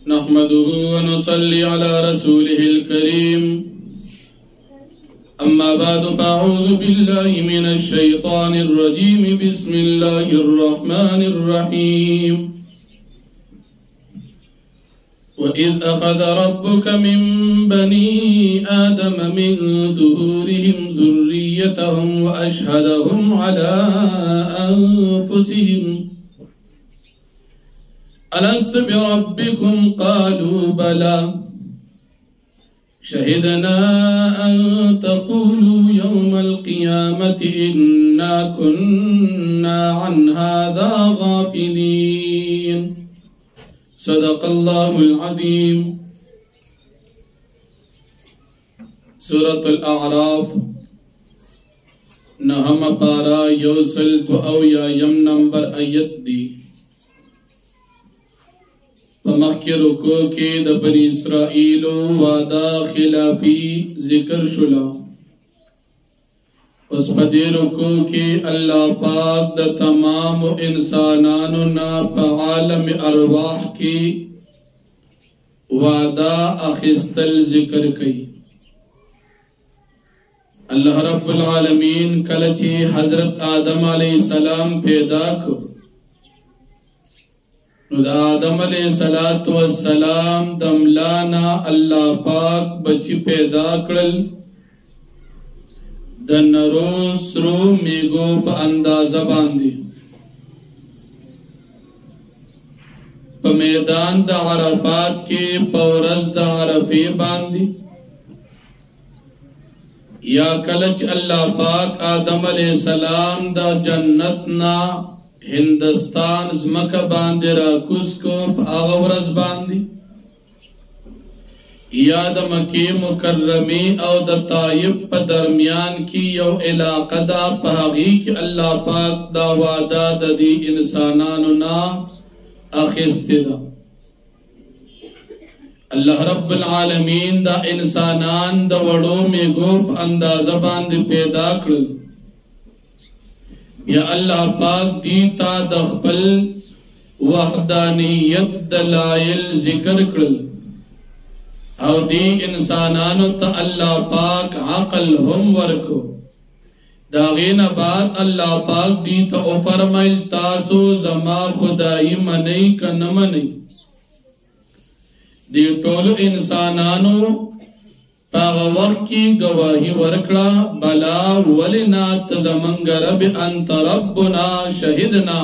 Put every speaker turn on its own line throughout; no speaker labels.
نحمده ونصلي على رسوله الكريم أما بعد فأعوذ بالله من الشيطان الرجيم بسم الله الرحمن الرحيم وإذ أخذ ربك من بني آدم من ظهورهم ذريتهم وأشهدهم على أنفسهم ألست بربكم قالوا بلى شهدنا أن تقولوا يوم القيامة إنا كنا عن هذا غافلين صدق الله العظيم سورة الأعراف نهم پارا یوسل دعو یا یم نمبر آیت دی فمخی رکو کے دا بنی اسرائیل وعدا خلافی ذکر شلا اس پدی رکو کے اللہ پاک دا تمام انساناننا پا عالم ارواح کی وعدا اخستل ذکر کئی اللہ رب العالمین کلچی حضرت آدم علیہ السلام پیدا کو آدم علیہ السلام دملانا اللہ پاک بچی پیدا کرل دنرو سرو میگو پا اندازہ باندی پا میدان دا عرفات کے پورز دا عرفی باندی یا کلچ اللہ پاک آدم علیہ السلام دا جنتنا ہندستان زمکہ باندی راکوز کو پا آغورز باندی یا دا مکی مکرمی او دا طائب پا درمیان کی یو علاقہ دا پاگی کی اللہ پاک دا وعدہ دا دی انسانانونا اخستی دا اللہ رب العالمین دا انسانان دا وڑو میں گوپ اندازہ باندی پیدا کرل یا اللہ پاک دیتا دخپل وحدانیت دلائل ذکر کرل او دی انسانانو تا اللہ پاک عقل ہم ورکو داغین بعد اللہ پاک دیتا او فرمائل تاسو زما خدائی منی کا نمنی دی ٹولو انسانانو پاغ وقت کی گواہی ورکڑا بلا ولنا تزمنگ رب انت ربنا شہدنا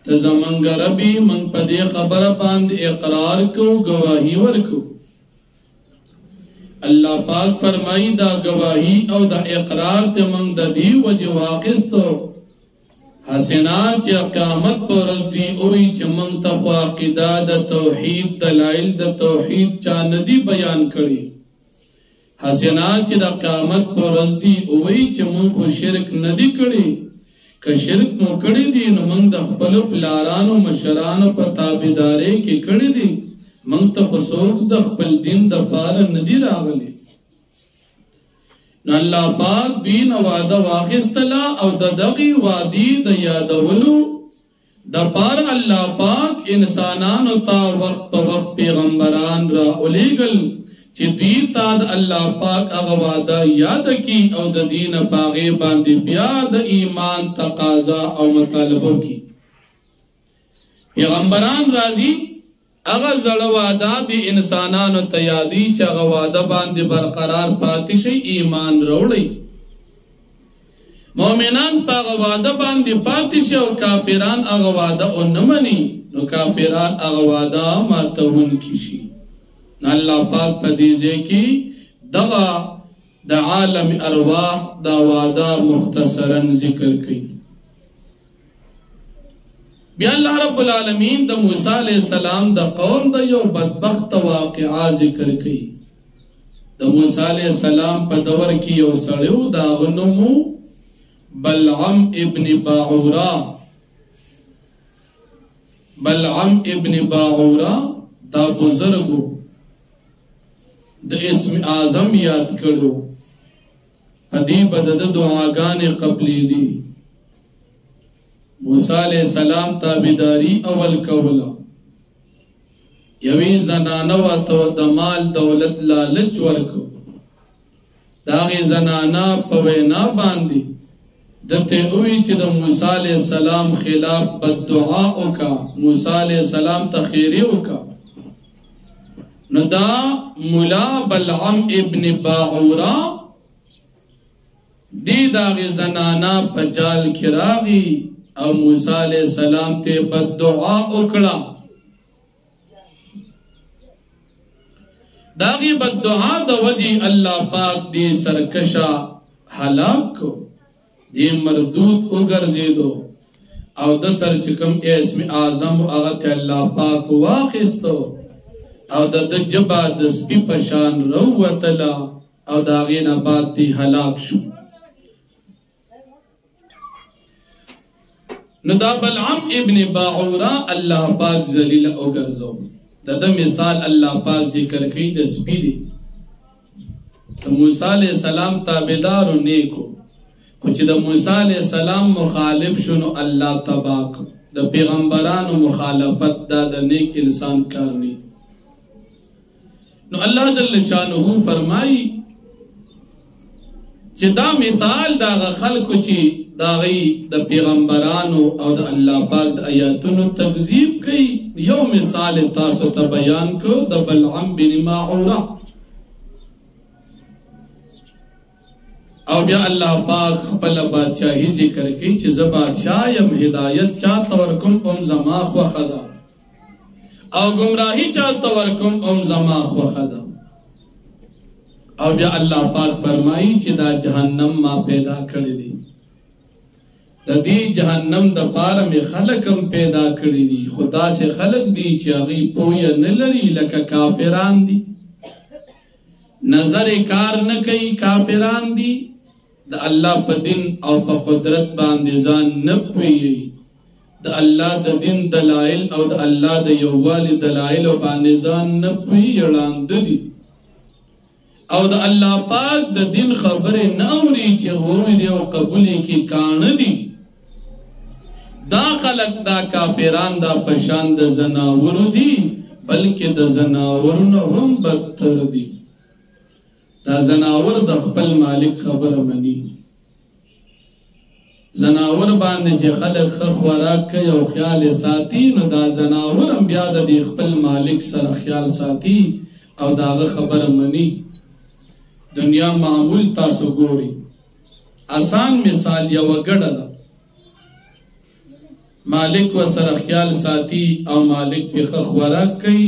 تزمنگ ربی من پدی خبر باند اقرار کو گواہی ورکو اللہ پاک فرمائی دا گواہی او دا اقرار تے من دا دی وجہ واقستو حسنا چی قیامت پر رضی اوی چی منتخو عقیدہ دا توحید دلائل دا توحید چاندی بیان کری حسنا چی دا قیامت پر رضی اوی چی منخو شرک ندی کری کہ شرک مو کری دی نو من دا خپلو پلارانو مشرانو پر تابدارے کی کری دی منتخو سوک دا خپل دین دا پارا ندی راغلی نو اللہ پاک بین وعدہ واقستلا او دا دقی وعدی دا یادولو دا پار اللہ پاک انسانانو تا وقت پا وقت پیغمبران را اولیگل چی دیتا دا اللہ پاک اغوادہ یاد کی او دا دین پاغی باندی بیاد ایمان تقاضا او مطالبوں کی پیغمبران رازی اغا زڑوادہ دی انسانانو تیادی چا اغوادہ باندی برقرار پاتشی ایمان روڑی مومنان پا اغوادہ باندی پاتشی و کافران اغوادہ انمانی نو کافران اغوادہ ماتہون کشی اللہ پاک پدیزے کی دغا دا عالم ارواح دا وعدہ مختصراً ذکر کی بیا اللہ رب العالمین دا موسیٰ علیہ السلام دا قوم دا یو بدبخت واقعہ ذکر کی دا موسیٰ علیہ السلام پا دور کی یو سڑیو دا غنمو بلعم ابن باعورا دا بزرگو دا اسم اعظم یاد کرو پدی بدد دعاگان قبلی دی موسیٰ علیہ السلام تابداری اول کولا یوی زنانه ورته د مال دولت لالچ ورکو د هغې زنانه په وینا باندې دته وی چې د موسی علیه السلام خلاف بددعا وکړه موسی علیه السلام ته خیری وکړه نو دا مولا بلعم ابن باعورا دی داغی زنانا پا جال کی راغی او موسیٰ علیہ السلام تے بددعا اکڑا داغی بددعا دا وجی اللہ پاک دی سرکشا حلاک کو دی مردود اگرزیدو او دا سر چکم اسم اعظم اغت اللہ پاک واخستو او دا جبا دا سپی پشان روتلا او دا غین بعد دی حلاک شو نو دا بلعم ابن باعورا اللہ پاک ذلیل اگرزو دا مثال اللہ پاک ذکر کئی دا سپی دی دا موسیٰ علیہ السلام تابدار و نیکو کچھ دا موسیٰ علیہ السلام مخالف شنو اللہ تباکو دا پیغمبران و مخالفت دا نیک انسان کرنی نو اللہ جل شانہو فرمائی چی دا مثال دا خلقو چی دا غی دا پیغمبرانو او دا اللہ پاک دا آیاتونو تکذیب کئی یو مثال تاسو تا بیان کو دا بلعم بن باعورا او بیا اللہ پاک خپل بادشاہی ذکر کی چی زبادشاہ یم ہدایت چاہتا ورکم زماخ و خدا او گمراہی چاہتا ورکم زماخ و خدا او بیا اللہ پاک فرمائی چی دا جہنم ما پیدا کردی دی دا دی جہنم دا پارا میں خلقم پیدا کردی دی خدا سے خلق دی چی اغی پویا نلری لکا کافران دی نظر کار نکی کافران دی دا اللہ پا دن او پا قدرت باندزان نپوئی دا اللہ دا دن دلائل او دا اللہ دا یووال دلائل او باندزان نپوئی یڑاند دی او دا اللہ پاک دا دن خبر نوری چی غوری دی او قبولی کی کان دی دا خلق دا کافران دا پشان دا زناور دی بلکہ دا زناورن ہم بدتر دی دا زناور دا خپل مالک خبر منی زناور باندې چې خلق خوراک کوي او خیال ساتي نو دا زناور هم بیا د خپل مالک سره خیال ساتي او داغه خبر منی دنیا معمول تاسو ګوري آسان مثال یو ګډه ده مالک و سره خیال ساتي او مالک په خوراک کوي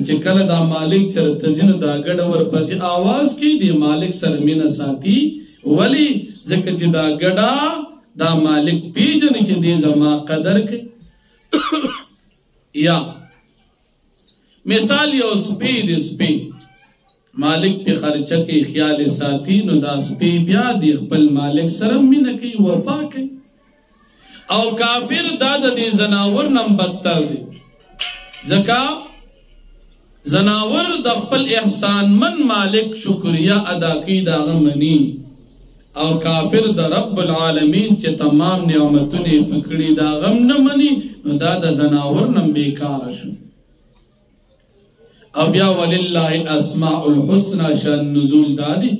چې کله دا مالک چرته ځینو دا ګډه ورپسې आवाज کوي دی مالک سره مینه ساتي ولی ځکه چې دا ګډه دا مالک پیجن چی دی زما قدر کئی یا مثال یو سپی دی سپی مالک پی خرچہ کی خیال ساتی نو دا سپی بیا دی خپل مالک سرم می نکی وفا کئی او کافر داد دی زناور نم بدتر دی زکا زناور دا خپل احسان من مالک شکریہ ادا کی دا غمنی او کافر دا رب العالمین چه تمام نعمتونی پکڑی دا غم نمانی نو دا دا زناور نم بیکار شو او بیا وللہ الاسماء الحسنى شان نزول دادی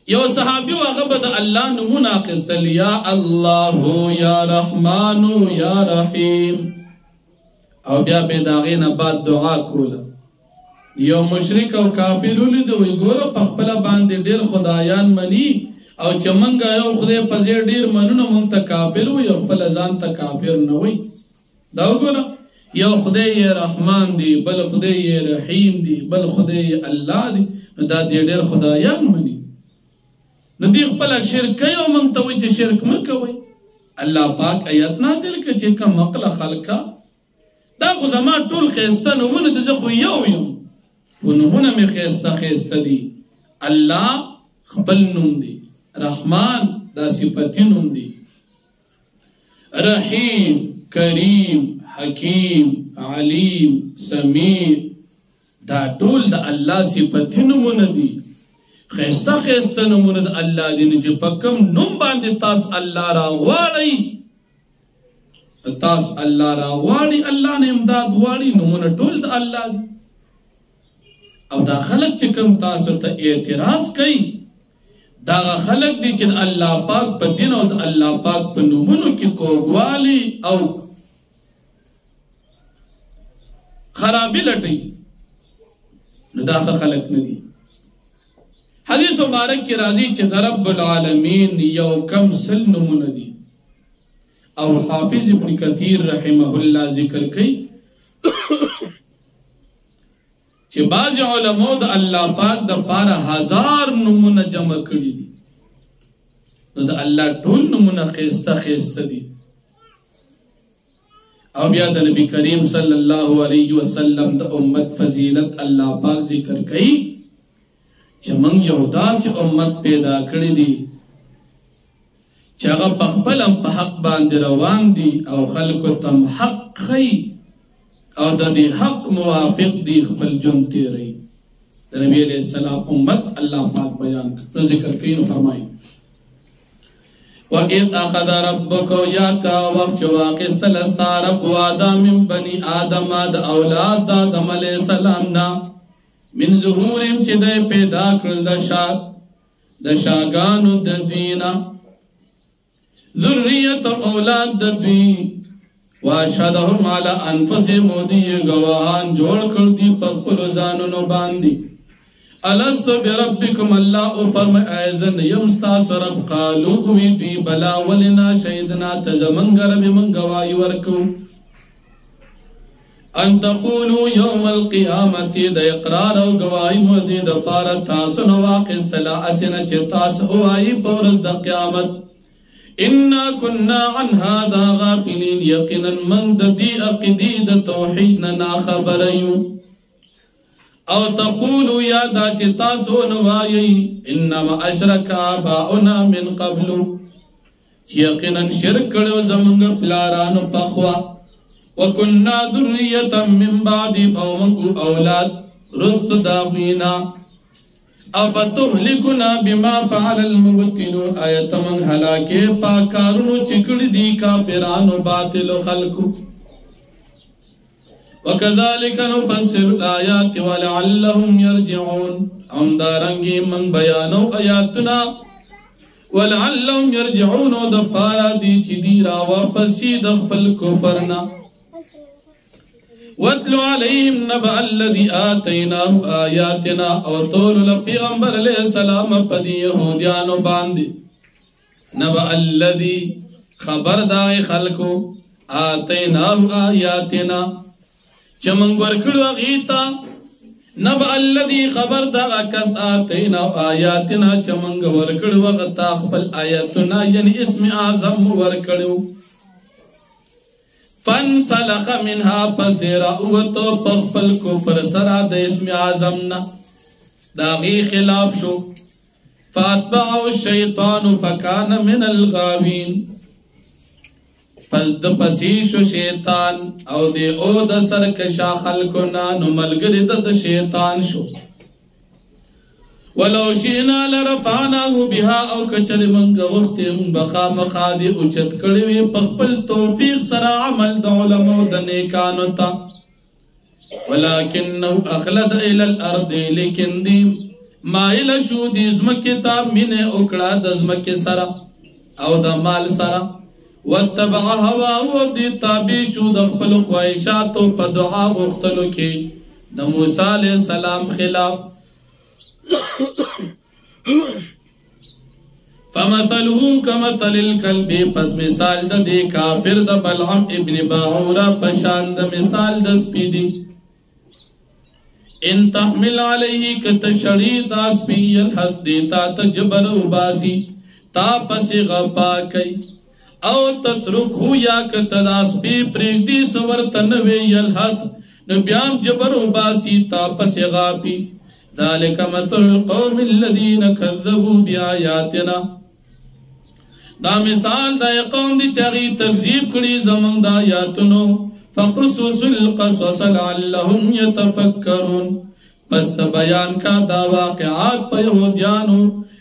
یو صحابی وغب دا اللہ نمون آقستل یا اللہ یا رحمان یا رحیم او بیا بیداغین بعد دعا کولا یو مشرک او کافر ولیدو وی ګوره په خپل باندې ډیر خدایان منی او چې منګه یو خدای په ځای ډیر منو مونږ ته کافر وي خپل ځان ته کافر نه وي دا وګوره یو خدای رحمان دی بل خدای رحیم دی بل خدای الله دی دا ډیر خدایان منی نو دی خپل شرک کوي او مونږ ته وي چې شرک مکوئ الله پاک آیت نازل کړي چې کوم عقل خلقا دا خو زما ټول خسته نمونه ته خو یو فنمونه می خیسته دی اللہ خپل نوم دی رحمان دا صفتی نوم دی رحیم کریم حکیم علیم سمیع دا ټول دا اللہ صفتی نمونه دی خیسته نمونه دا اللہ دی نجی پکم نوم باندی تاس اللہ را غواړی تاس اللہ را غواړي اللہ نے امداد غواړي نمونه ټول د الله دی او دا خلق چې کوم تاسو ته اعتراض کوي دا خلق دي چې الله پاک په دین او د الله پاک په نومونو کې کوګوالي او خرابي لټي نو دا خلق نه دي حدیث مبارک کی راضی چې د رب العالمین یو کم سل نمونه دي او حافظ ابن کثیر رحمه الله ذکر کوي چې بعض علماء د الله پاک د پاره 1000 نمونه جمع کړي دي نو د الله ټول نمونه خيسته دي او بیا د نبی کریم صلی الله علیه وسلم د امت فضیلت الله پاک ذکر کوي چې موږ یو داسې امت پیدا کړی دي چې هغه په خپل په حق باندې روان دي او خلکو تم حق خي او د دې حق موافق دي خپل ژوند تیري د نبی علیہ السلام امت الله پاک بیان کړ ذکر کوي نو فرمایي وَإِذْ أَخَذَ رَبُّكَ يَاكَ وَقْتَ وَاقِسْتَ لَسْتَارَبُ آدَمٍ بَنِي آدَمَ د اولاد د آدم علیہ السلام نا من ظهورم چې د پیدا کړل د شاګانو د دینا ذریت اولاد د دوی واشهدهم على انفسهم ودي گواهان جوړ کړ دي په خپل ځانونو باندې الست بربکم الله فرمای ایزن یمستا رب قالوا وی دی بلا ولنا شهدنا تزمنګر به من گواہی ورکو ان تقولوا يوم القيامه د اقرار او گواہی مو دي د پاره تاسو نو واقع استلا اسنه چې تاسو وایي په ورځ د قیامت انا كنا عن هذا غافلين يقينا من ددي عقيده توحيد نه خبر يو او تقولوا يا دا چې تاسو نو وایي انما اشرك اباؤنا من قبل يقينا شرک کړو زمونږ پلارانو پخوا وكنا ذريه من بعد اولاد رست داوینا افتهلكنا بما فعل المبطلون آیت من هلاکه پاکارونو چکړی دی کافرانو باطل خلقو وكذلك نفسر الآيات ولعلهم يرجعون هم دارنگی من بیانو آیاتنا ولعلهم يرجعون د پارا دی چې دی را واپس د خپل کفرنا واتلو علیہم نبأ الذی آتیناه آیاتنا او طول پیغمبر علیہ السلام پدی یہودیانو باندی نبأ الذی خبر داغی خلقو آتیناه آیاتنا چمنگ ورکڑو غیتا نبأ الذی خبر داغا کس آتیناه آیاتنا چمنگ ورکڑو غتا خپل آیاتنا یعنی اسم اعظم ورکڑو فانسلخ منها پس دیرا اوتو پخپل کفر سرا د اسم اعظمنا داغی خلاف شو فاتبعو الشیطان فکان من الغاوین پس د پسیشو شیطان او دی او د سرکشا خلقنا نو ملګری د شیطان شو ولو شئنا لرفعناه بها او کچر منگ غختم بخا مخادی اچت کڑوی پخپل توفیق سرا عمل د علماء د نیکانو تا ولکنه اخلد الى الارض لیکن دی مائل شو دی زمکتا من اکڑا د زمک سرا او د مال سرا واتبع هوا او دی تابع شو د خپل خواہشات او په دعا غختلو کې د موسی علیہ السلام خلاف فمثله كمثل الكلب پس مثال د دې کافر د بلعم ابن باعوره پشان د مثال د سپیدی ان تحمل علیه کتشری دا سپی الحد دیتا تجبر باسی تا پس غپا کئی او تترکو یا کتدا سپی پریدی سور تنوی الحد نبیام جبر باسی تا پس غاپی ذلك مثل القوم الذين كذبوا بآياتنا دا مثال دا قوم دی چاگی تکذیب کری زمان دا آیاتنو فقصص القصص لعلهم يتفکرون پس بیان کا دا واقعات پا یہودیانو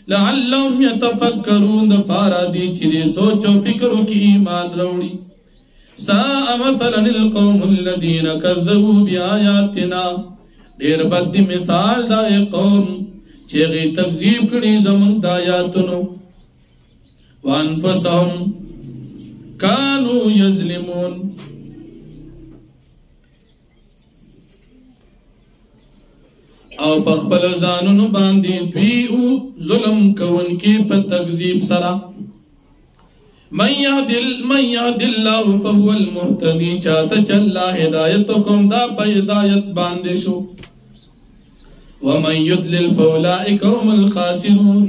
لعلهم يتفکرون دا پارا دی چی دی سوچو فکرو کی ایمان روڑی ساء مثلا القوم الذين كذبوا بآياتنا ډیر بد مثال دا قوم چې غي تکذیب کړي زموږ د آیاتونو وانفسهم كانوا يظلمون او په خپل ځانونو باندې دوی ظلم کوونکي په تکذیب سره من يهد الله فهو المهتدي چاته چلا هدایت کوم دا په هدایت باندې شو ومن يضلل فاولئك هم الخاسرون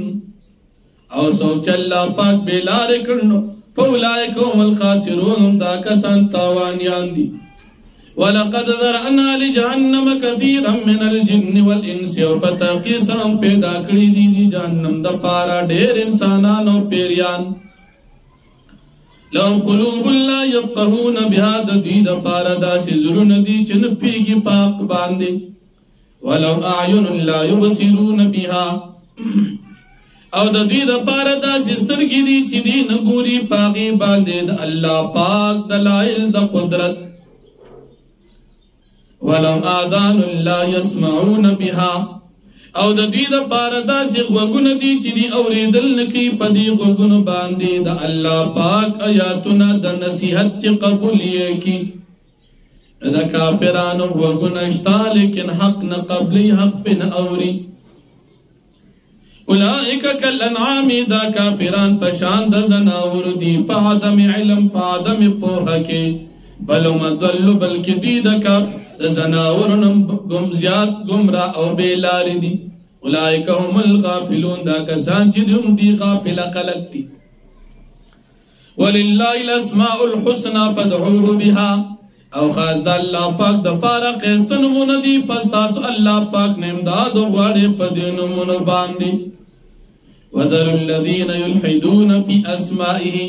او سو چلا پاک بلار کړنو فاولئك هم الخاسرون دا کسان تاوانیان دي ولقد ذرأنا لجهنم كثيرا من الجن والانس وفتاقي سرم پیدا کړی دي جهنم د پارا ډېر انسانان او پیریان لهم قلوب لا يفقهون بها ددوی د پارا داسې زړونه دي چې نه پیږي پاک باندې ولهم اعین لا يبصرون بها او ددوی د پارا داسې سترګې دي چې دي نه ګوري پاکي باندې د الله پاک دلایل د قدرت ولهم آذان لا يسمعون بها او د دوی د پاره داسې غوږونه دي چې دی اورېدل نه کوي په دې غوږونو باندې د الله پاک آیاتونه د نصیحت چې قبول یې کړي د کافرانو غوږونه شته لیکن حق نه قبلي حق نه اوري اولئک کالانعام دا کافران په شان د زناور دي په عدم علم په عدم پوهه کې بل مضل بلکې دوی د زناورن گم زیاد گمرا او بیلار دی اولئک هم الغافلون دا کسان چې هم دی غافل خلق دی ولله الاسماء الحسنى فادعوه بها او خاص د الله پاک د پاره قسط نمونه دی پس تاسو الله پاک نه امداد غواړي په دې نمونه باندې وذر الذين يلحدون في اسمائه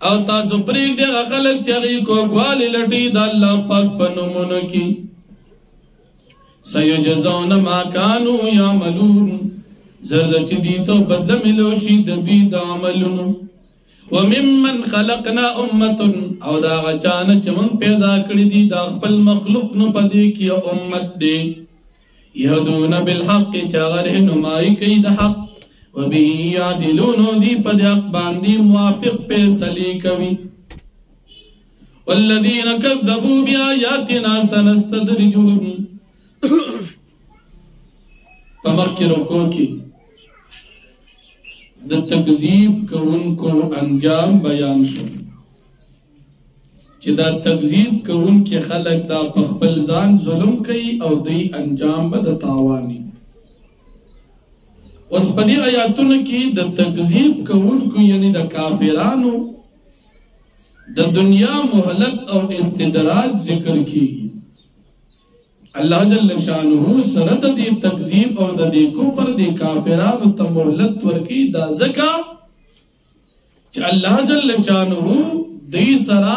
او تاسو پریک دی خلق چغی کو گوالی لٹی دا اللہ پاک پنمونو کی سیجزون ما کانو یعملون زرد چی دیتو بدل ملوشی دبی دا عملونو وممن خلقنا امتن او دا غچانا چمن پیدا کردی دی دا خپل مخلوق نو پدی کی امت دی یهدون بالحق چاگر نمائی کئی دا حق وبه يعدلون دی پدیق باندی موافق پیسلی کوي والذین کذبوا بآیاتنا سنستدرجهم پمخی رکو کی د تکذیب کوونکو انجام بیان شو چې دا تکذیب کوونکي خلق دا په خپل ځان ظلم کوي او دوی انجام به د تاواني اوس په دې آیاتونو کې د تکذیب کوونکو یعنی د کافرانو د دنیا مهلت او استدراج ذکر کیږي الله جل شانه سره د دې تکذیب او د دې کفر د کافرانو ته مهلت ورکي دا ځکه چې الله جل شانه دې سره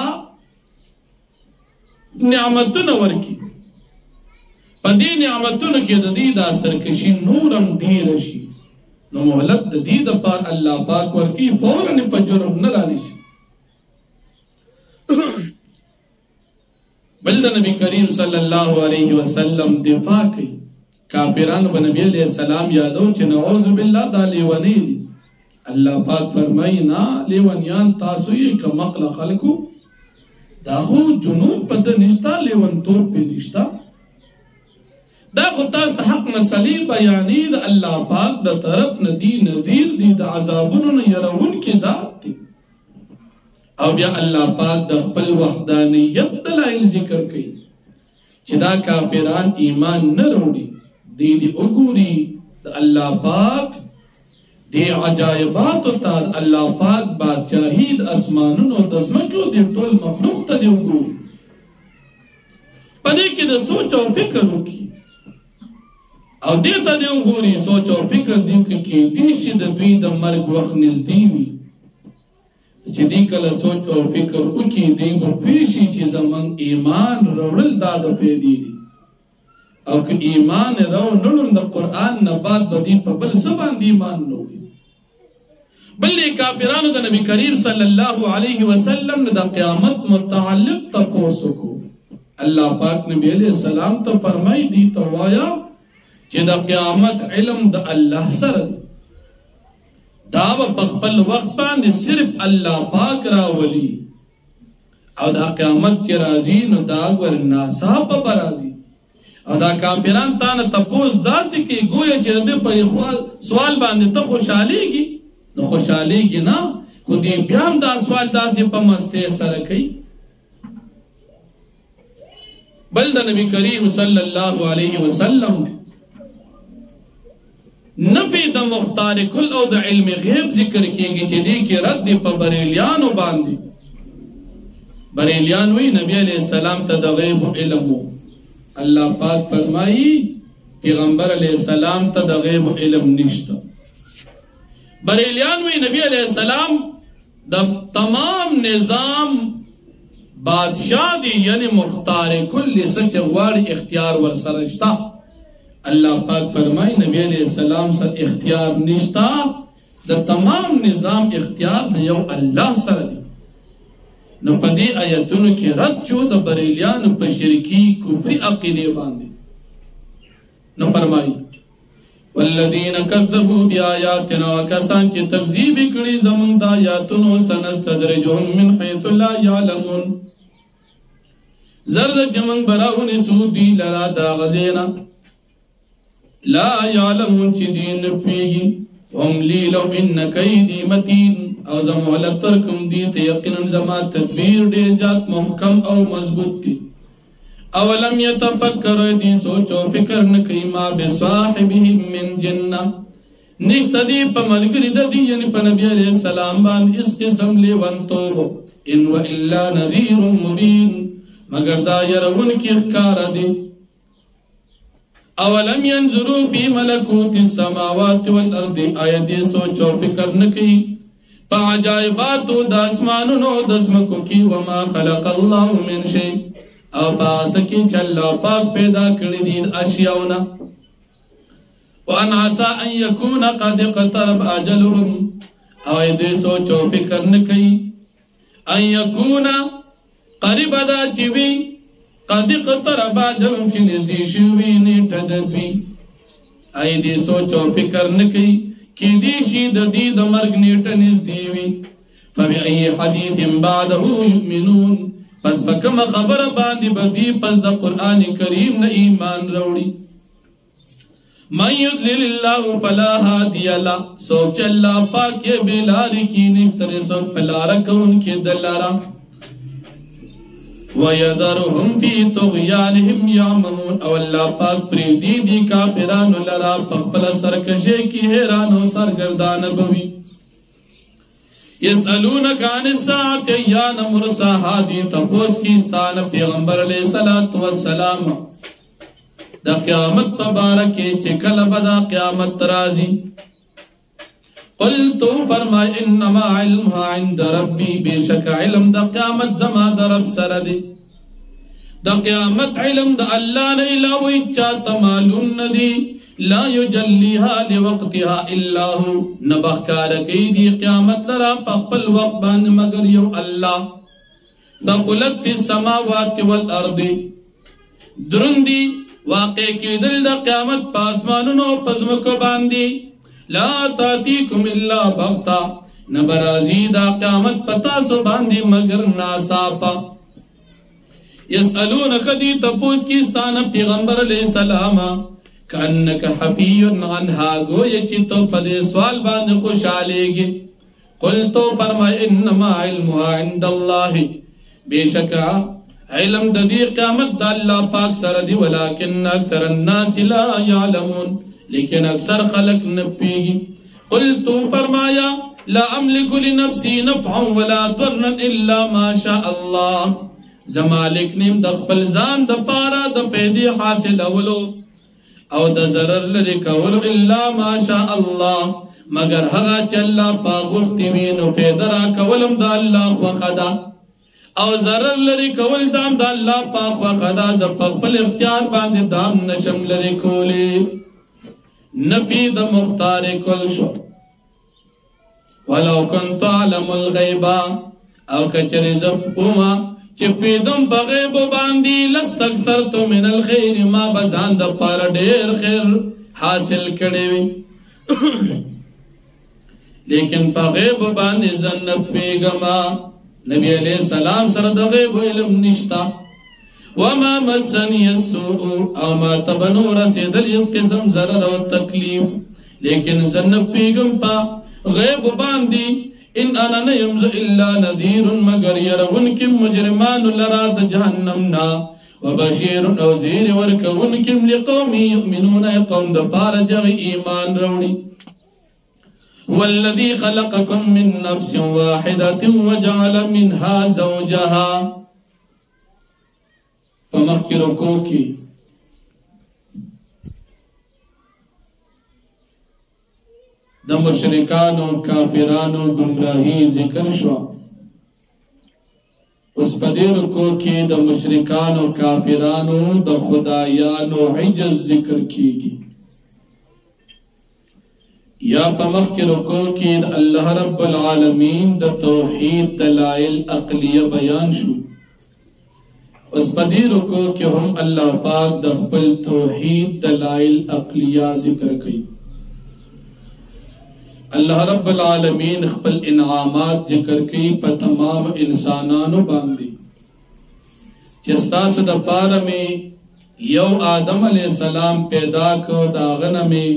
نعمتونه ورکي په دې نعمتونو کې د دې د سرکشي نورم ډیر شي نو مهلت د دې د پار الله پاک ورکی فورا په جرم نه رانی شي بل د نبی کریم صلی الله علیه وسلم دفاع کوي کافرانو به نبی علیہ السلام یادو چې نعوذ بالله دا لیونی دي الله پاک فرمایي نه لیونیان تاسو یې کمقل خلقو دا هو جنون پد نشتا لیون توپ په نشتا دا خو تاسو حق مسلې بیانې د الله پاک د طرف ندی نذیر دي د عذابونو نه يرون کې ذات دي او بیا الله پاک د خپل وحدانیت دلایل ذکر کوي چې دا کافران ایمان نه وروړي دي وګوري د الله پاک دی عجایبات ته الله پاک بادشاہی د اسمانونو د زمکو د ټول مخلوق ته دی وګوري پدې کې د سوچ او فکر وکړي او دې ته دی وګوري سوچ او فکر دی کې دې چې د دوی د مرګ وخت نږدې وي چې دې کله سوچ او فکر وکړي دې په فیشي چې زمون ایمان وروړل دا د فائدې دي او که ایمان راو نړم د قران نه بعد به دې په بل زبان دی ایمان نه وي بلی کافرانو دا نبی کریم صلی اللہ علیہ وسلم دا قیامت متعلق تپوسو کو اللہ پاک نبی علیہ السلام تو فرمائی دی تو وایا چی دا قیامت علم دا اللہ سر دی داو پخپل وقت پاندے صرف اللہ پاک راولی او دا قیامت چی رازی نو دا گر ناسا پا برازی او دا کافران تانا تپوس دا سکی گویا چی دے پا سوال باندے تا خوشحالی گی نو خوشحالی گی نا خودی بیام دا سوال دا سی پا مستے سرکی بل دا نبی کریم صلی اللہ علیہ وسلم نفی دا مختار کل او دا علم غیب ذکر کی گی چی دی کی رد دی پا بریلیانو باندی بریلیانوی نبی علیہ السلام تا دا غیب علمو اللہ پاک فرمائی پیغمبر علیہ السلام تا دا غیب علم نشتا بریلیانوی نبی علیہ السلام دا تمام نظام بادشاہ دی یعنی مختار کل سچ غوار اختیار ورسرشتا اللہ پاک فرمائی نبی علیہ السلام سر اختیار نشتا دا تمام نظام اختیار دا یو اللہ سر دی نو پدی آیتونو کی رد چو دا بریلیان پا شرکی کفری عقیدے باندے نو فرمائی والذین کذبوا بی آیاتنا وکسان چی تکذیب کری زمن دا آیاتونو سنستدرجهم من حیث لا یعلمون زرد چمنگ براؤنی سودی لرا دا غزینا لا یعلمون چی دین پیگی وهم لیلو ان قیدی متین او زمولت ترکم دیت یقینا زما تدبیر دے جات محکم او مضبوط تی اولم یتفکر دی سوچو فکر نکی ما بصاحبهم من جنہ نشت دی پا ملگری دا دی یعنی پا نبی علیہ السلام باند اس قسم لیون تو ان و الا نذیر مبین مگر دا یرون کی اخکار دی اولم ینظروا فی ملکوت السماوات والارض آیت دی سوچو فکر نکی پا عجائباتو دا اسمانونو دزمکو کی وما خلق اللہ من شئی او پاسکی چلا پاک پیدا کردی دید اشیاؤنا وان عسا ان یکون قد اقترب اجلهم او ایدی سوچو فکر نکی ان یکون قریب دا چیوی قد اقترب اجلهم چی نزدی شوی نیٹا ددوی ایدی سوچو فکر نکی کی دیشی دا دید مرگ نیٹا نزدیوی فبی ای حدیث بعده یؤمنون پس بکم خبر باندی بدی پس دا قرآن کریم نا ایمان روڑی من یدلل اللہ فلا ہادی اللہ سوچ اللہ پاک یہ بلاری کی نشتر سب پلارک ان کے دلارا وَيَدَرُهُمْ فِي طُغْيَانِهِمْ يَعْمَهُونَ او اللہ پاک پریدی دی کافران لرا پخپل سرکشے کی حیران و سرگردان بوی یسألونک عن الساعت ایان مرساہا دی تفوس کی استان پیغمبر علیہ السلام دا قیامت پبارکی چکل بدا قیامت رازی قل تو فرمائی انما علمها عند ربی بے شک علم دا قیامت زما دا رب سردی دا قیامت علم دا اللہ نے علاوی چاہتا معلوم ندی لا یجلیها لوقتها الا ہو نبخکارکی دی قیامت لرا پخپل وقت بان مگر یو اللہ ثقلت فی السماوات والارض درندی واقع کی دل دا قیامت پاسمانونو پزمکو باندی لا تاتیکم الا بغتا نبرازی دا قیامت پتا سو باندی مگر ناساپا یسألونک دی تپوس کی استانا پیغمبر علیہ السلام کانک حفی عنہا گویا چی تو پدے سوال باندی خوش آلے گی قل تو فرمائے انما علمها عند اللہ بے شکا علم دا دی قیامت دا اللہ پاک سردی ولیکن اکثر الناس لا یعلمون لیکن اکثر خلق نپیگی قل تو فرمایا لا املک لنفسی نفعا ولا ضرا الا ما شاء اللہ زمالک نیم دا خپل زان دا پارا دا پیدی حاصل اولو او دا ضرر لرک اولو الا ما شاء اللہ مگر حقا چلا پا گفتی وینو فیدرا کولم دا اللہ وخدا او ضرر لرک اول دام دا اللہ پاک وخدا زپق پل اختیار باندی دام نشم لرکولی نفی دا مختار کل شو ولو كنت اعلم الغیب او کچری زب اوما چی پیدم پا غیب باندی لستکترت من الخیر ما بزان دا پار دیر خیر حاصل کردوی لیکن پا غیب باندی زنب پیگما نبی علیہ السلام سر دا غیب علم نشتا وما مسنی السوء او ما تبنو رسیدل اس قسم ضرر و تکلیف لیکن زنب پیگم پا غیب باندی ان انا نیمز الا نذیر مگر یرونکم مجرمان لراد جہنمنا وبشیر اوزیر ورکونکم لقوم یؤمنون قوم دا پار جغ ایمان روڑی والذی خلقکم من نفس واحدة وجعل منها زوجها فمخی رکو کی دا مشرکانو کافرانو گمراہی ذکر شوا اس پدی رکو کی دا مشرکانو کافرانو دا خدایانو عجز ذکر کی گی یا پمخ کی رکو کی دا اللہ رب العالمین دا توحید دلائل اقلیہ بیان شو اس پدی رکو کی ہم اللہ پاک دا خپل توحید دلائل اقلیہ ذکر کی اللہ رب العالمین خپل انعامات ذکر کی پا تمام انسانانو باندی چستا صدا پارا میں یو آدم علیہ السلام پیدا کو داغنا میں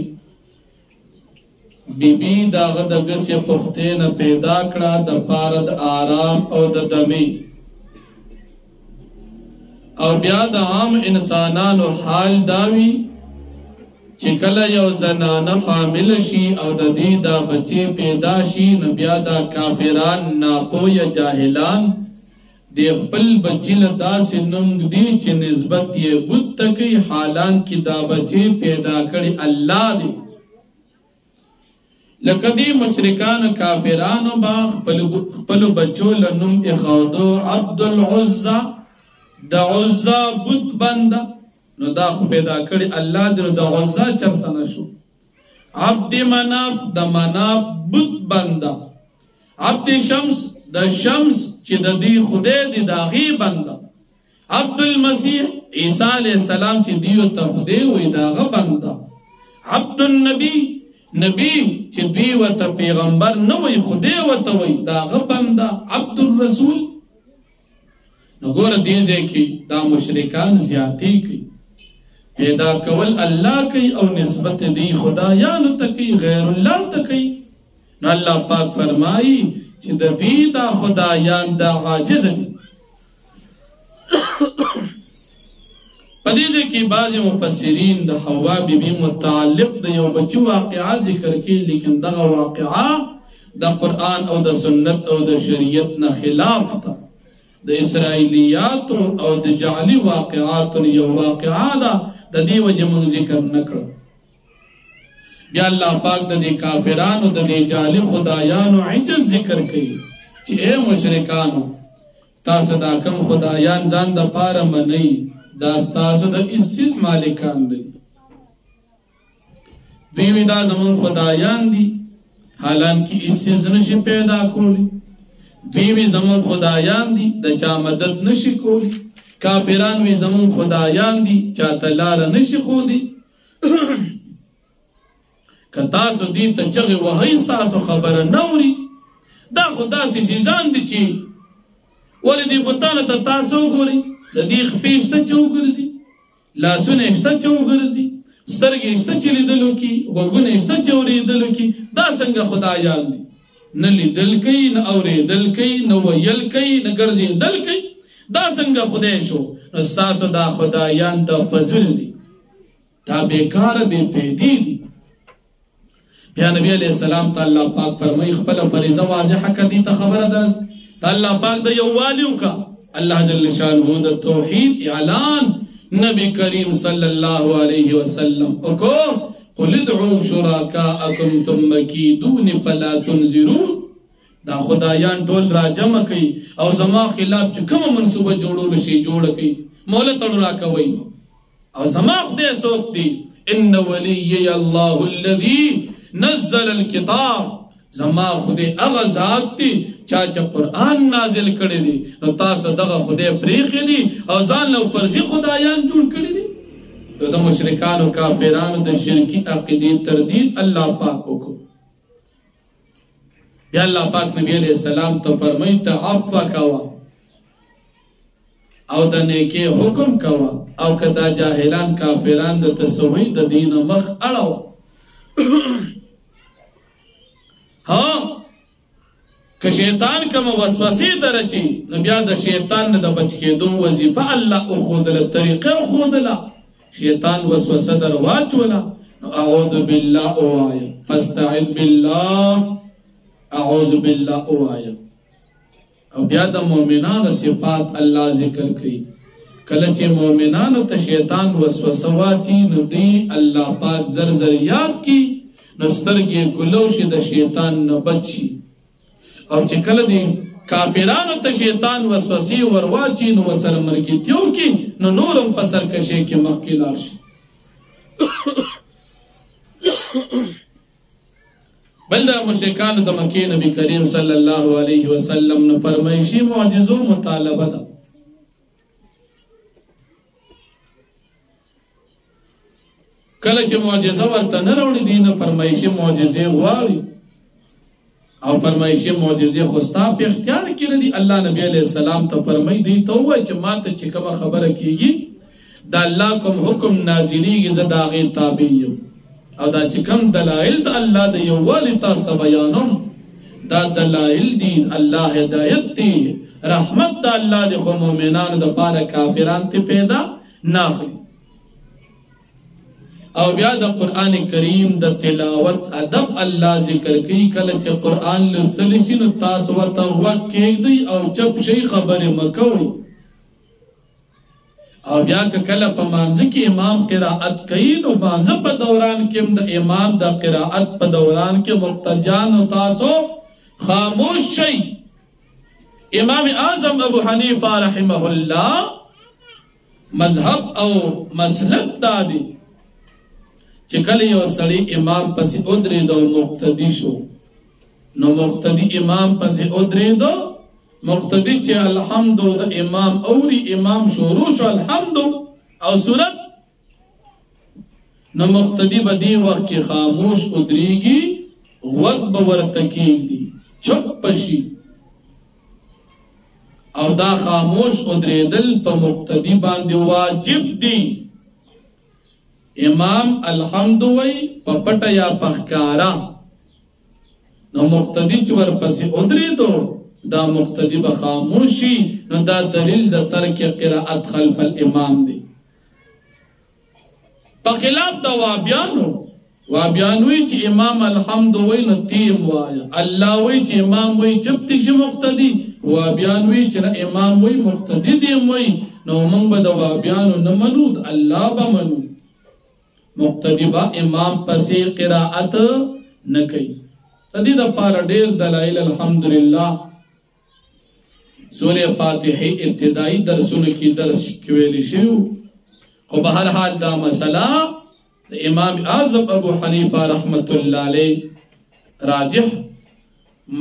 بی بی داغد گس پختین پیدا کرا دا پارد آرام او دا دمی او بیا دا عام انسانانو حال داوی چکل یو زنان حامل شی او دا دی دا بچے پیدا شی نبیا دا کافران ناپو یا جاہلان دی خپل بچی لدا سے نمگ دی چی نسبت یہ بود تکی حالان کی دا بچے پیدا کری اللہ دی لکدی مشرکان کافران با خپل بچو لنم اخادو عبدالعزہ دا عزہ بود بندہ نو دا خو پیدا کری اللہ دی نو دا غزہ چرتا نشو عبد مناف دا مناف بود بندہ عبد شمس دا شمس چی دا دی خودے دی دا غی بندہ عبد المسیح عیسیٰ علیہ السلام چی دیو تا خودے وی دا غ بندہ عبد النبی نبی چی دیو تا پیغمبر نوی خودے و تا وی دا غ بندہ عبد الرسول نو گور دیزے کی دا مشرکان زیادی کی پیدا کول اللہ کی او نسبت دی خدایانو تکی غیر اللہ تکی نو اللہ پاک فرمائی چی دا دی دا خدایان دا غاجز دی پدیدے کی بعض مفسرین دا حوا بی بی متعلق دا یو بچی واقعہ ذکر کی لیکن دا واقعہ دا قرآن او دا سنت او دا شریعت نا خلاف تا دا اسرائیلیات او دا جعلی واقعات یو واقعہ دا دی وجہ من ذکر نکڑا بیا اللہ پاک دا دی کافرانو دا دی جعلی خدایانو عجز ذکر کئی چی اے مشرکانو تاسا دا کم خدایان زان دا پارا منئی دا ستاسا دا اسیز مالکان دی دویوی دا زمان خدایان دی حالانکہ اسیز نشی پیدا کولی دویوی زمان خدایان دی دا چا مدد نشی کولی کافران وی زمان خدایان دی چاہتا لارا نشی خودی کتاسو دی تا چغی وحیز تاسو خبر نوری دا خدا سی سیزان دی چی ولی دی بطانا تا تاسو گوری دی خپیشتا چو گرزی لاسون اشتا چو گرزی سترگی اشتا چلی دلو کی وگون اشتا چوری دلو کی دا سنگا خدایان دی نلی دل کئی نا اوری دل کئی نا ویل کئی نا گرزی دل کئی دا سنگا خدای شو نستاسو دا خدایان دا فضل دی دا بیکار بے پیدی دی بیا نبی علیہ السلام تا اللہ پاک فرمائی خپل فریضہ واضح کدی تا خبر درز تا اللہ پاک دا یوالیو کا اللہ جل شانہ دا توحید اعلان نبی کریم صلی اللہ علیہ وسلم اکو قل ادعو شراکاءکم ثم کیدون فلا تنظرون دا خدایان ڈول را جمع کئی او زما خلاف چکم منصوبہ جوڑو لشی جوڑ کئی مولا تڑ را کوئی او زما خدے سوک دی ان ولی اللہ الذی نزل الکتاب زما خدای هغه ذات دی چا قرآن نازل کړی دی نو تاسو دغه خدای پریښی دی او ځان له فرضي خدایان جوړ کړی دی. د مشرکانو کافرانو د شرکی عقیدې تردید الله پاک وکړو. بیا الله پاک نبی علیہ السلام ته فرمایي ته عفو کوه او د نیکی حکم کوه او که دا جاهلان کافران د تسوی د دین مخ اړوه. ها که شیطان کوم وسوسې درچي نو بیا د شیطان نه د بچ کېدو وظیفه الله اخودله طریقه اخودله. شیطان وسوسه در واچوله نو اعوذ بالله اوایا فاستعذ بالله اعوذ بالله اوایا. او بیا د مؤمنانو صفات الله ذکر کوي. کله چې مؤمنانو ته شیطان وسوسه واچي نو دی الله پاک زر زر یاد کی نو سترګې ګلو شي د شیطان نه بچ شي. او چې کله دی کافرانو ته شیطان وسوسې ورواچي نو ورسره مرګتیو کی نو نورم په سرکشي کې مخکې لاړ شي. بل دا مشرکانو د مکې نبی کریم صلی الله علیه وسلم نه فرمایشي معجزو مطالبه ده. کله چې معجزه ورته نه راوړي دي نه فرمایشي معجزې غواړي او فرمایشي معجزې خو ستا په اختیار کې نه دي. الله نبی علیه السلام ته فرمایي دی ته ووایه چې ما ته چې کومه خبره کېږي د الله کوم حکم نازلېږي زه د هغې تابع یم او دا چې کوم دلایل د الله د یووالي تاسو ته بیانوم دا دلایل دي الله هدایت دی رحمت د الله د خو مؤمنانو دپاره کافران ته فایده نه اخلي. او بیا د قرآن کریم د تلاوت ادب الله ذکر کوي. کله چې قرآن لوستلی شي نو تاسو ورته غوږ کېږدئ او چپ شئ خبرې مه کوئ. او بیا که کله په مانځه کې امام قرائت کوي نو مانځه په دوران کې هم د امام د قرائت په دوران کې مقتدیان او تاسو خاموش شئ. امام اعظم ابو حنیفه رحمه الله مذهب او مسلک دا دی چې کله یو سړی امام پسې ودرېد او مقتدي شو نو مقتدي امام پسې ودرېد مقتدی چې الحمد د امام اوري امام شروع شو الحمد او صورت نو مقتدی به دی وخت کې خاموش ودرېږي غوږ به ورته کېږدي چپ پشي او دا خاموش ودرېدل په مقتدی باندې واجب دی. امام الحمد وی په پټه یا په ښکارا نو مقتدی چې ورپسې ودرېدو دا مقتدی به خاموشي نو دا دلیل د ترک قرائت خلف الامام دی. په خلاف د وابیانو وی چې امام الحمد وی نو تیم وایا الله وی چې امام وی چپتی شي مقتدی وابیان وی چې امام وی مقتدی دی وی نو موږ به د وابیانو نه منو الله به منو. مقتدی با امام پسې قرائت نه کوي. د دې دپاره ډېر دلایل الحمدلله سورہ فاتحه ابتدائی درسونه کې درس کې ویل شو. خو به هر حال دا مسله د امام اعظم ابو حنیفه رحمت الله علیه راجح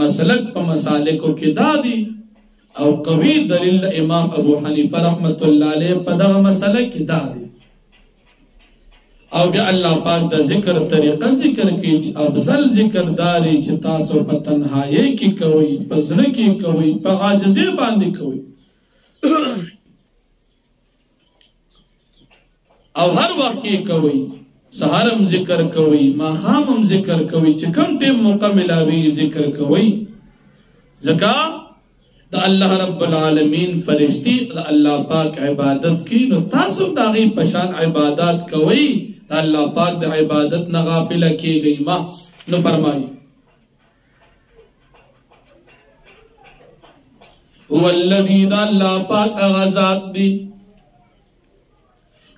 مسلک په مسالکو کې دا دی او قوي دلیل امام ابو حنیفه رحمت الله علیه په دغه مسله کې دا دی. او بیا الله پاک د ذکر طریقه ذکر کوي چې افضل ذکر داري چې تاسو په تنهایی کې کوئ په زړه کې کوئ په عاجزۍ باندې کوئ او هر وخت کې کوئ. سحر هم ذکر کوئ ماښام هم ذکر کوئ چې کوم ټیم موقع ملاوي ذکر کوئ. ځکه د الله رب العالمین فرشتي د الله پاک عبادت کوي نو تاسو د هغې په شان عبادات کوئ. د الله پاک د عبادت نه غافله کېږئ ما نو فرمایي هو الذي د الله پاک هغه ذات دی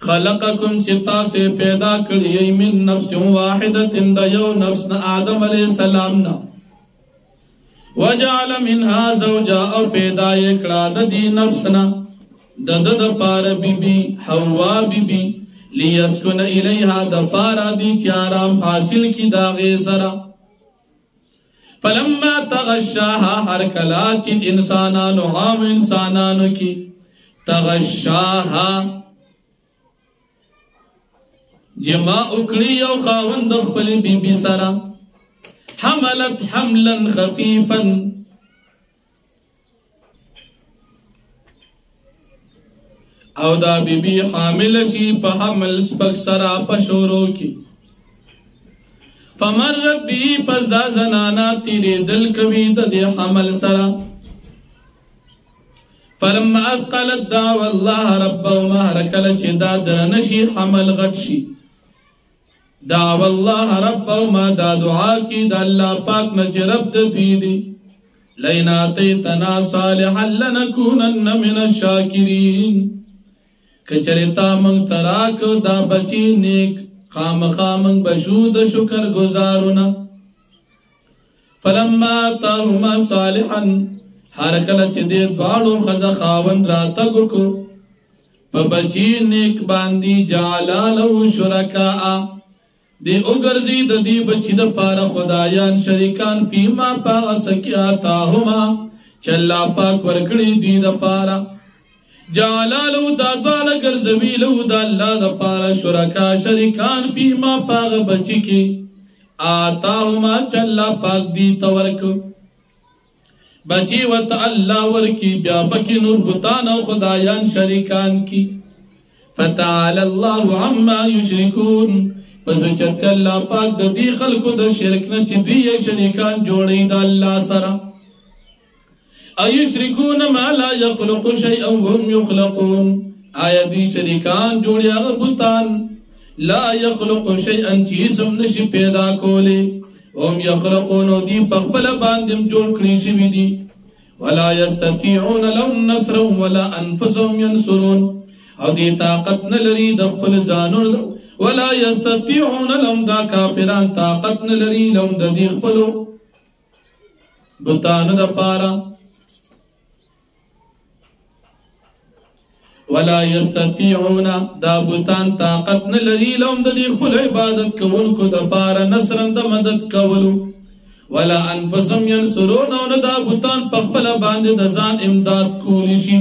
خلقکم چې تاسې پیدا کړی من نفس واحدة د یو نفس نه آدم علیه السلام نه وجعل منها زوجا او پیدا یې کړه د دې نفس نه د د پاره بیبي حوا بیبي لیسکن الیها د پاره دی چې آرام حاصل کی دا غي سره فلما تغشاها هر کلا چې انسانانو عام انسانانو کی تغشاها جما اکڑی او خاوند خپل بی بی سرا حملت حملا خفیفا او دا بی بی حامل شی پا حمل سپک سرا پشورو کی فمرت بی پس دا زنانا تیرے دل کوی دا دی حمل سرا فلما اثقلت دعو اللہ رب و مہرکل چی دا درنشی حمل غٹشی دعو اللہ رب و ما دا دعا کی دا اللہ پاک نچی رب دا دیدی لئن آتیتنا صالحا لنکونن من الشاکرین کچرتا منگ تراک دا بچی نیک خام خامنگ بشود شکر گزارونا فلما آتاہما صالحا ہر کل چی دے دوارو خزا خاون راتگو کو پا بچی نیک باندی جعلا لو شرکاء دے اگرزی دا دی بچی دا پارا خدایان شرکان فیما پاغ سکی آتاہما چلا پاک ورکڑی دی دا پارا جعلا لو دا دوالا گرزوی لو دا اللہ دا پارا شرکا شرکان فیما پاغ بچی کی آتاہما چلا پاک دی تورکو بچی و تا اللہ ورکی بیا بکی نور بطان و خدایان شرکان کی فتعال اللہ عما یشرکون پس چت اللہ پاک دا دی خلقو دا شرکنا چی دوی شرکان جوڑی دا اللہ سرا ایشرکون ما لا یخلق شیئا وهم یخلقون آیا دی شرکان جوڑی اغبطان لا یخلق شیئا چیزم نشی پیدا کولے وهم یخلقون دی پخبل باندم جوڑ کنیشی بھی دی ولا یستطیعون لهم نصرا ولا انفسهم ینصرون او دی طاقت نلری دخپل زانون ولا یستطیعون لهم دا کافران طاقت نلری لهم دا دی خپلو بطان دا پارا ولا یستطیعون دا بطان طاقت نلری لهم دا دی خپل عبادت کون کو دا پارا نصرن دا مدد کولو ولا انفسهم ینصرون او دا بطان پخپل باند دا زان امداد کولی شی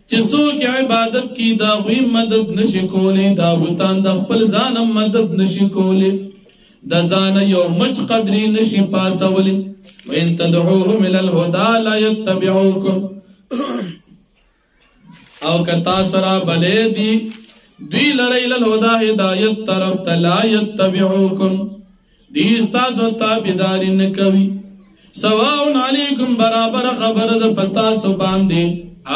چسو کی عبادت کی دا غوی مدد نشی کولی دا بطان دا خپل زانم مدد نشی کولی دا زان یو مچ قدری نشی پاسولی وَإِن تَدْعُوهُمْ إِلَى الْهُدَى لَا يَتَّبِعُوكُمْ او کتا سرا بلے دی دوی لرئی للہدا ہدایت طرف تلا یتبعوکم دی استاس و تابداری نکوی سواؤن علیکم برابر خبر دا پتا سو باندے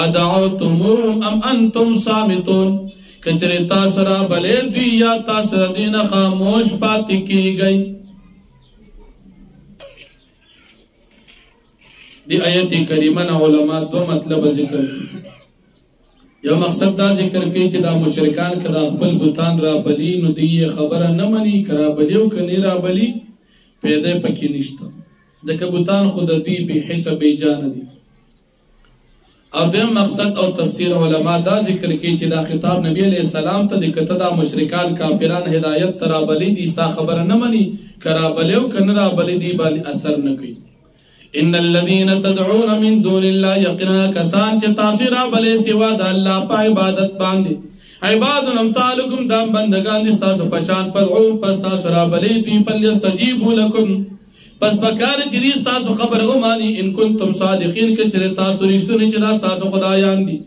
ادعوتموهم ام انتم صامتون کچرے تاسرا بلے دوی یا تاسرا دین خاموش پاتی کی گئی دی آیت کریمہ علماء دو مطلب ذکر کی یو مقصد دا ذکر کی چې دا مشرکان کدا خپل بوتان را بلی نو دی خبره نه مني کرا بلیو کني را بلی پیدا پکې نشته دغه بوتان خود دی به حساب جان دي او دیم مقصد او تفسیر علما دا ذکر کی چې دا خطاب نبی علیہ السلام ته د کته دا مشرکان کافران هدایت ترا بلی دي ستا خبره نه مني کرا بلیو کنه را بلی دی باندې اثر نه کوي ان الذين تدعون من دون الله يقينا كسان چه تاثیر بلے سوا د الله په عبادت باندې عباد امثالکم دام بندگان دي تاسو پشان فدعو پس تاسو را بلے دی فليستجيبوا لكم پس بکار چې دي تاسو خبر اومانی ان کنتم صادقین ک چر تاسو رښتونی چې تاسو خدایان دي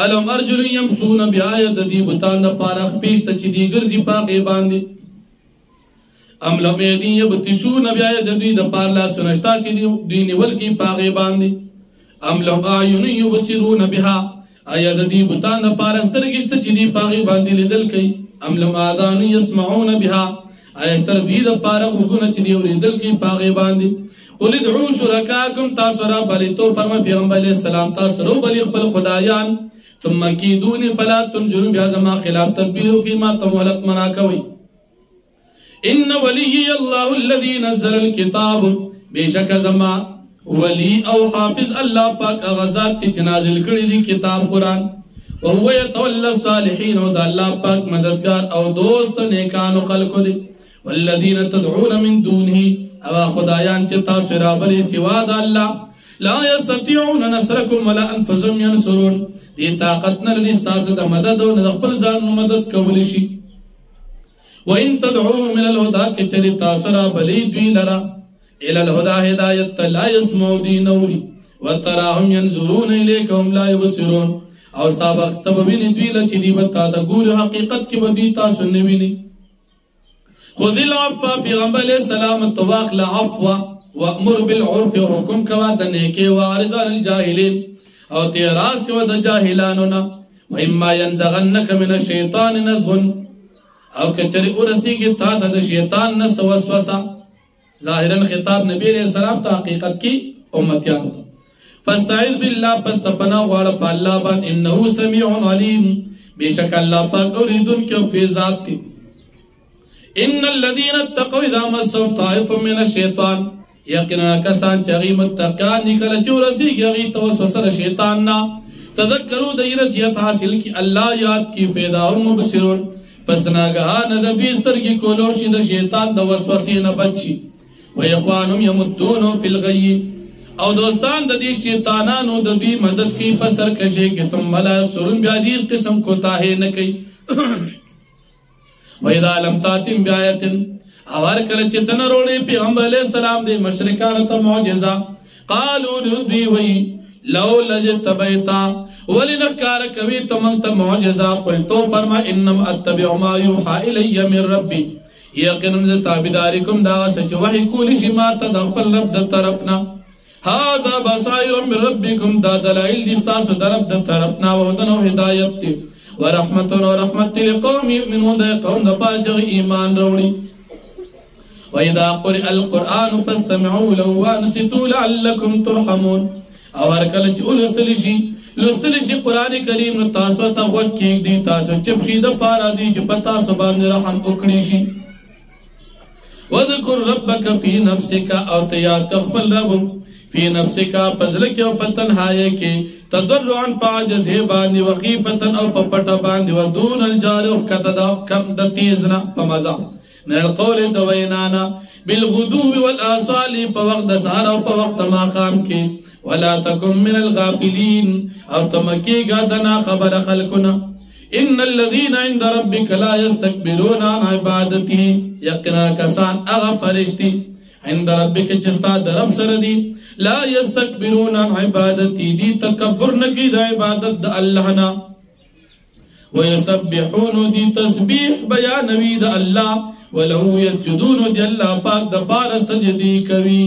الم ارجل يمشون بیاید دی بوتان پارخ پیشت چې دی ګرځي پاګې باندې ام لم یدین یبتشون بیاید دوی د پارلا سنشتا چې دوی نیول کی پاغه باندې ام لم اعین یبصرون بها اید دی بوتان د پارستر کېشت چې دی پاغه باندې لیدل کوي ام لم اذان یسمعون بها ایشتر دوی د پارغ وګونه چې دی اوریدل کوي پاغه باندې قل ادعوا شرکاکم تاسو را بلی تو فرمان پیغمبر علیہ السلام تاسو رو بلی خپل خدایان ثم کیدون فلا تنجروا بیا زما خلاف تدبیر کی ما تمولت منا کوي ان ولی اللہ الذي نزل الكتاب بیشک زما ولی او حافظ اللہ پاک اغزات تی نازل کړي دی کتاب قرآن وهو يتولى الصالحین او دا اللہ پاک مددگار او دوست نیکانو خلق دی والذین تدعون من دونه او خدایان چې تاسو رابلې سوا د الله لا يستطيعون نصركم ولا انفسهم ينصرون دې طاقت نه لري تاسو د مدد او د خپل ځان مدد کولی شي وان تدعوهم الى الهدى كچري تاسو رابلې دوی لرا الى الهدى هدايت لا يسمعوا دينوري وتراهم ينظرون اليك هم لا يبصرون او ستا وخت به ویني دوی له چې دی به تا ته ګوري حقیقت کې به دوی تاسو نه ویني خذ العفو پیغمبر علیه السلام تو واخل عفو وامر بالعرف وحکم کوا د نیکي وعرض عن الجاهلين او تیراز کوا د جاهلانو نه واما ينزغنك من الشيطان نزغ او کچری ورسیږي تا ته د شیطان نه وسوسه ظاهرا خطاب نبی علیہ السلام ته حقیقت کی امتیانو ته فاستعذ بالله پستپنا غواړه په الله باندې انه سميع عليم بشک الله پاک اوریدونکو په ذات دی ان الذين اتقوا اذا مسهم طائف من الشيطان یقینا کسان چې هغه متقان دي کله چې ورسیږي هغه ته وسوسه شیطان نه تذکروا د نصیحت حاصل کی الله یاد کی فیدا هم مبصرون پس ناګهانه د دوی سترګې کولو شي د شیطان د وسوسې نه بچي ويخوانهم يمدون في الغي او دوستان د دې شیطانانو د دوی مدد کوي په سرکشي کې ثم لا يبصرون بیا دې قسم کوتاه نه کوي وإذا لم تاتم بآية او هر کله چې تن وروړي پیغمبر علیه السلام د مشرکانو ته معجزه قالوا دوی وی لو لجتبیتا ولنکار کوي تمن ته معجزه قلتو فرما انما اتبع ما يوحى الي من ربي یقینا تابعدارکم دا سچ وحی کول شي ما ته د خپل رب د طرفنا هذا بصائر من ربكم دا دلائل دي تاسو د رب د طرفنا وهدن او هدایت ورحمت ورحمت لقوم يؤمنون دا قوم د پاره ایمان وروړي واذا قرئ القران فاستمعوا له وانصتوا لعلكم ترحمون او هر کله چې لوستل شي قران کریم نو تاسو ته وکړي دي تاسو چپ شي د پاره دي چې پتا سبحان رحم وکړي شي وذكر ربك في نفسك او تيات خپل رب في نفسك پزلک او پتنهايه کې تضرعا پاجز باندې وخيفه او پپټ باندې ودون الجار کتدا کم د تیزنا پمزا من القول دوینانا بالغدو والآصال په وخت د سحر او په وخت ما خام کې ولا تكن من الغافلين او تمکی غدنا خبر خلقنا ان الذين عند ربك لا يستكبرون عن عبادته يقنا كسان اغا فرشتي عند ربك چستا درب سره دي لا يستكبرون عن عبادتي دي تکبر نکی د عبادت د الله نا ويسبحون دي تسبيح بیان وی د الله ولو يسجدون دي الله پاک د بار سجدي کوي